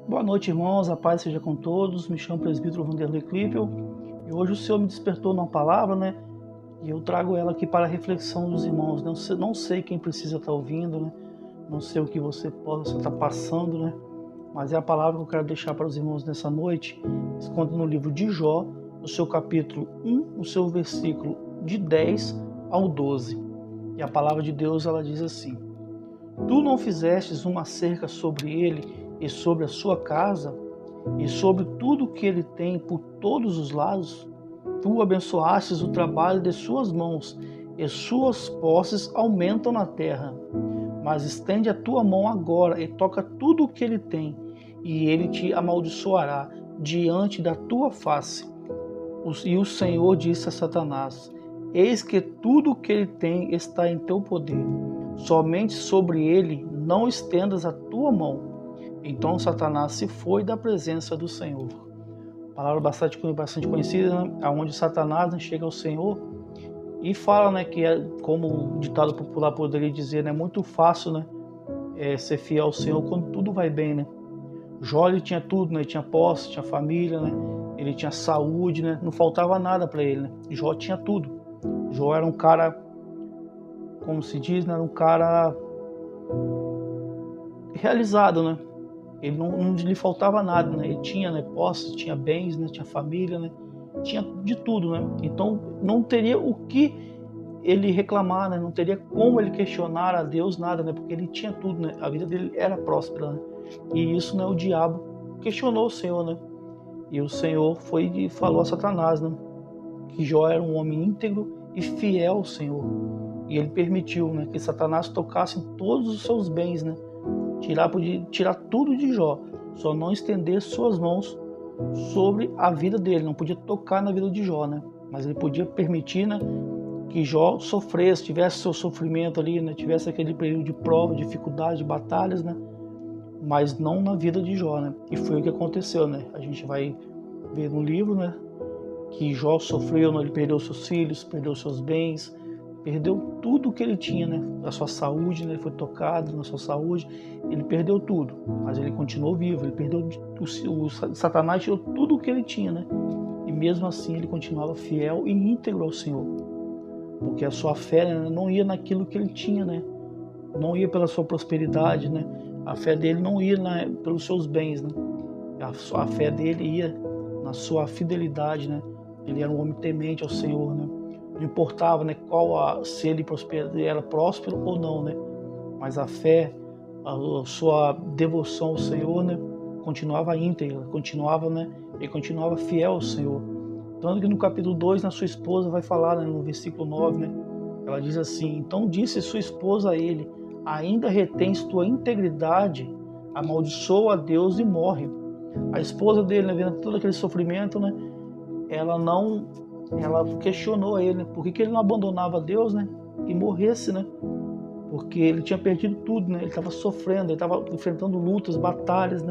Boa noite, irmãos, a paz seja com todos. Me chamo Presbítero Vanderlei Klippel e hoje o Senhor me despertou numa palavra, E eu trago ela aqui para a reflexão dos irmãos. Não sei quem precisa estar ouvindo, Não sei o que você possa estar passando, Mas é a palavra que eu quero deixar para os irmãos nessa noite. Esconde no livro de Jó, no seu capítulo 1, no seu versículo de 10 ao 12. E a palavra de Deus, ela diz assim: Tu não fizestes uma cerca sobre ele e sobre a sua casa, e sobre tudo que ele tem por todos os lados? Tu abençoastes o trabalho de suas mãos, e suas posses aumentam na terra. Mas estende a tua mão agora e toca tudo o que ele tem, e ele te amaldiçoará diante da tua face. E o Senhor disse a Satanás: Eis que tudo o que ele tem está em teu poder. Somente sobre ele não estendas a tua mão. Então Satanás se foi da presença do Senhor. Palavra bastante conhecida, onde Satanás chega ao Senhor e fala, que é, como o ditado popular poderia dizer, é muito fácil, ser fiel ao Senhor quando tudo vai bem, Jó, ele tinha tudo, Ele tinha posse, tinha família, Ele tinha saúde, Não faltava nada para ele, Jó tinha tudo. Jó era um cara, como se diz, Era um cara realizado, Ele não lhe faltava nada, Ele tinha, posse, tinha bens, Tinha família, Tinha de tudo, Então não teria o que ele reclamar, Não teria como ele questionar a Deus nada, Porque ele tinha tudo, A vida dele era próspera, E isso, o diabo questionou o Senhor, E o Senhor foi e falou a Satanás, Que Jó era um homem íntegro e fiel ao Senhor. E ele permitiu, que Satanás tocasse em todos os seus bens, tirar tudo de Jó, só não estender suas mãos sobre a vida dele, não podia tocar na vida de Jó, Mas ele podia permitir, que Jó sofresse, tivesse seu sofrimento ali, tivesse aquele período de prova, dificuldade, de batalhas, Mas não na vida de Jó, E foi o que aconteceu, A gente vai ver no livro, que Jó sofreu, ele perdeu seus filhos, perdeu seus bens, perdeu tudo que ele tinha, A sua saúde, Ele foi tocado na sua saúde, ele perdeu tudo, mas ele continuou vivo, ele perdeu o Satanás tirou tudo o que ele tinha, E mesmo assim ele continuava fiel e íntegro ao Senhor, porque a sua fé, não ia naquilo que ele tinha, Não ia pela sua prosperidade, A fé dele não ia pelos seus bens, A fé dele ia na sua fidelidade, Ele era um homem temente ao Senhor, Não importava, se ele era próspero ou não, Mas a fé, a sua devoção ao Senhor, continuava íntegra, ele continuava fiel ao Senhor. Tanto que no capítulo 2, sua esposa vai falar, no versículo 9, ela diz assim: Então disse sua esposa a ele: Ainda retens tua integridade, amaldiçoa a Deus e morre. A esposa dele, vendo todo aquele sofrimento, ela questionou ele, por que ele não abandonava Deus, e morresse, Porque ele tinha perdido tudo, Ele estava sofrendo, ele estava enfrentando lutas, batalhas,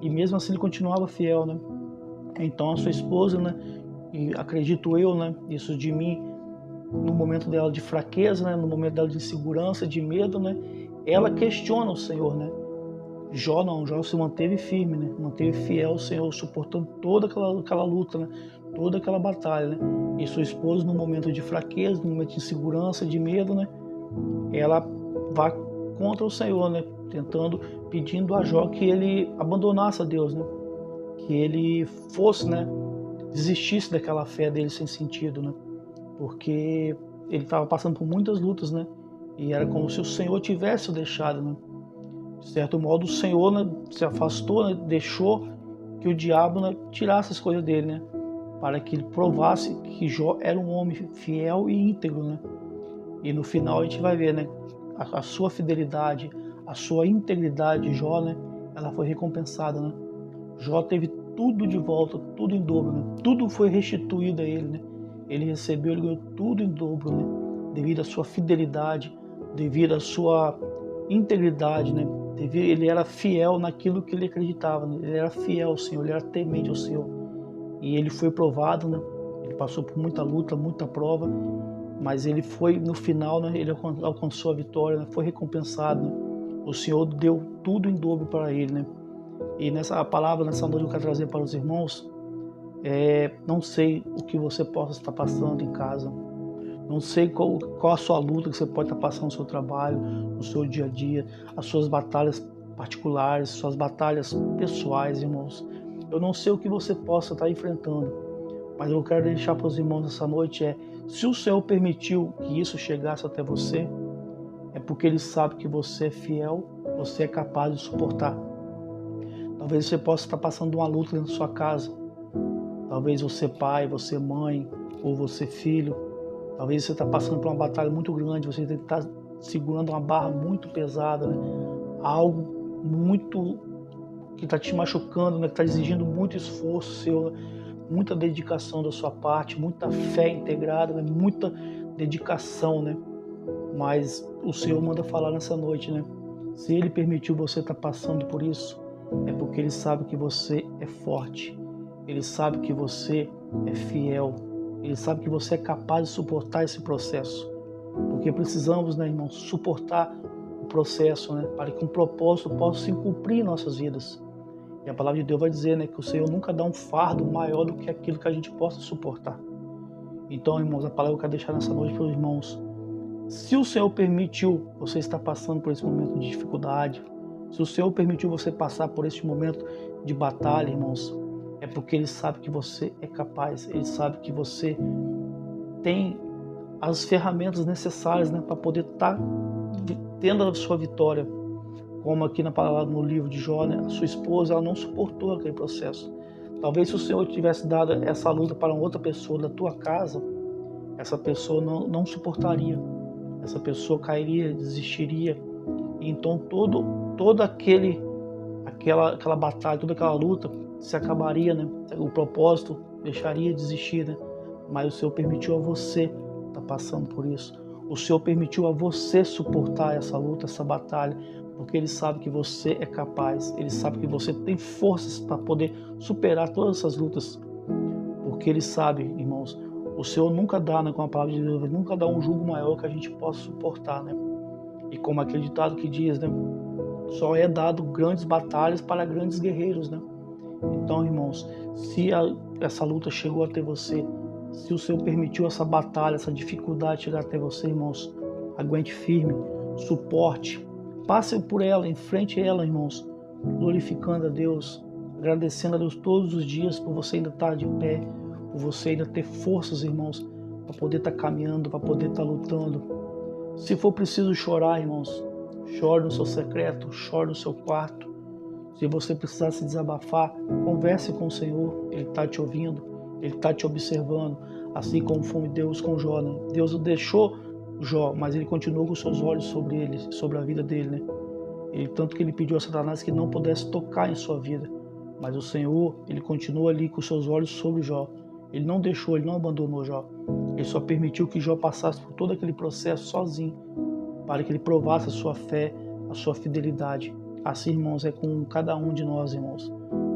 E mesmo assim ele continuava fiel, Então a sua esposa, e acredito eu, isso de mim, no momento dela de fraqueza, no momento dela de insegurança, de medo, ela questiona o Senhor, Jó não, Jó se manteve firme, manteve fiel ao Senhor, suportando toda aquela luta, toda aquela batalha, E sua esposa, no momento de fraqueza, no momento de insegurança, de medo, ela vai contra o Senhor, pedindo a Jó que ele abandonasse a Deus, que ele fosse, desistisse daquela fé dele sem sentido, porque ele estava passando por muitas lutas, e era como se o Senhor tivesse o deixado, De certo modo, o Senhor, se afastou, deixou que o diabo, tirasse as coisas dele, para que ele provasse que Jó era um homem fiel e íntegro, E no final a gente vai ver, a sua fidelidade, a sua integridade de Jó, ela foi recompensada, Jó teve tudo de volta, tudo em dobro, Tudo foi restituído a ele, Ele recebeu, ele ganhou tudo em dobro, Devido à sua fidelidade, devido à sua integridade, Ele era fiel naquilo que ele acreditava, Ele era fiel ao Senhor, ele era temente ao Senhor. E ele foi provado, Ele passou por muita luta, muita prova, mas ele foi, no final, ele alcançou a vitória, foi recompensado, O Senhor deu tudo em dobro para ele, E nessa palavra, nessa noite, eu quero trazer para os irmãos, não sei o que você possa estar passando em casa, não sei qual a sua luta que você pode estar passando no seu trabalho, no seu dia a dia, as suas batalhas particulares, suas batalhas pessoais, irmãos. Eu não sei o que você possa estar enfrentando, mas eu quero deixar para os irmãos essa noite se o Senhor permitiu que isso chegasse até você, é porque Ele sabe que você é fiel, você é capaz de suportar. Talvez você possa estar passando uma luta dentro da sua casa. Talvez você pai, você mãe, ou você filho. Talvez você está passando por uma batalha muito grande, você tem que estar segurando uma barra muito pesada, né? Algo muito que está te machucando, né? Que está exigindo muito esforço seu, muita dedicação da sua parte, muita fé integrada, né? Muita dedicação, né? Mas o Senhor manda falar nessa noite, né? Se Ele permitiu você estar passando por isso, é porque Ele sabe que você é forte, Ele sabe que você é fiel, Ele sabe que você é capaz de suportar esse processo. Porque precisamos, né, irmãos, suportar o processo, né, para que um propósito possa se cumprir em nossas vidas. E a palavra de Deus vai dizer, né, que o Senhor nunca dá um fardo maior do que aquilo que a gente possa suportar. Então, irmãos, a palavra que eu quero deixar nessa noite para os irmãos. Se o Senhor permitiu você estar passando por esse momento de dificuldade, se o Senhor permitiu você passar por esse momento de batalha, irmãos, é porque Ele sabe que você é capaz, Ele sabe que você tem as ferramentas necessárias, né, para poder estar tendo a sua vitória. Como aqui na palavra, no livro de Jó, né, a sua esposa ela não suportou aquele processo. Talvez se o Senhor tivesse dado essa luta para outra pessoa da tua casa, essa pessoa não suportaria. Essa pessoa cairia, desistiria. E então toda aquela batalha, toda aquela luta se acabaria, né? O propósito deixaria de existir, né? Mas o Senhor permitiu a você estar passando por isso. O Senhor permitiu a você suportar essa luta, essa batalha, porque Ele sabe que você é capaz. Ele sabe que você tem forças para poder superar todas essas lutas. Porque Ele sabe, irmãos, o Senhor nunca dá, né, com a palavra de Deus, Ele nunca dá um jugo maior que a gente possa suportar, né? E como aquele ditado que diz, né, só é dado grandes batalhas para grandes guerreiros, né? Então, irmãos, se essa luta chegou até você, se o Senhor permitiu essa batalha, essa dificuldade chegar até você, irmãos, aguente firme, suporte, passe por ela, enfrente ela, irmãos, glorificando a Deus, agradecendo a Deus todos os dias por você ainda estar de pé, por você ainda ter forças, irmãos, para poder estar caminhando, para poder estar lutando. Se for preciso chorar, irmãos, chore no seu secreto, chore no seu quarto. Se você precisar se desabafar, converse com o Senhor, Ele está te ouvindo, Ele está te observando, assim como foi Deus com Jó, né? Deus deixou Jó, mas Ele continuou com os seus olhos sobre ele, sobre a vida dele, né? Tanto que Ele pediu a Satanás que não pudesse tocar em sua vida, mas o Senhor, Ele continua ali com os seus olhos sobre Jó. Ele não deixou, Ele não abandonou Jó. Ele só permitiu que Jó passasse por todo aquele processo sozinho, para que ele provasse a sua fé, a sua fidelidade. Assim, irmãos, é com cada um de nós, irmãos.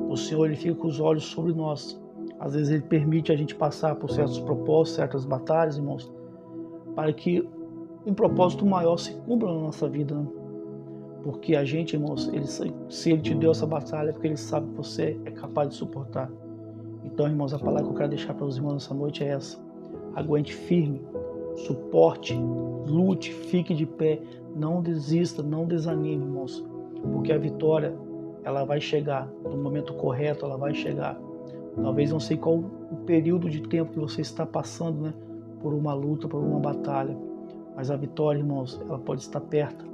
O Senhor, Ele fica com os olhos sobre nós. Às vezes Ele permite a gente passar por certos propósitos, certas batalhas, irmãos, para que um propósito maior se cumpra na nossa vida, né? Porque a gente, irmãos, se Ele te deu essa batalha, é porque Ele sabe que você é capaz de suportar. Então, irmãos, a palavra que eu quero deixar para os irmãos nessa noite é essa. Aguente firme, suporte, lute, fique de pé, não desista, não desanime, irmãos, porque a vitória, ela vai chegar no momento correto, ela vai chegar. Talvez não sei qual o período de tempo que você está passando, né, por uma luta, por uma batalha, mas a vitória, irmãos, ela pode estar perto.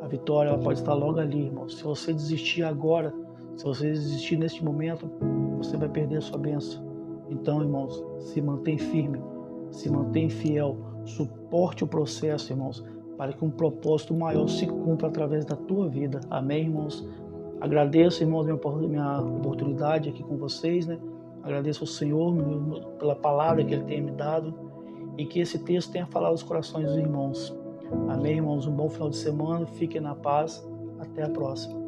A vitória, ela pode estar logo ali, irmãos. Se você desistir agora, se você desistir neste momento, você vai perder a sua bênção. Então, irmãos, se mantém firme, se mantém fiel, suporte o processo, irmãos, para que um propósito maior se cumpra através da tua vida. Amém, irmãos? Agradeço, irmãos, minha oportunidade aqui com vocês, né? Agradeço ao Senhor pela palavra que Ele tem me dado e que esse texto tenha falado aos corações dos irmãos. Amém, irmãos? Um bom final de semana, fiquem na paz, até a próxima.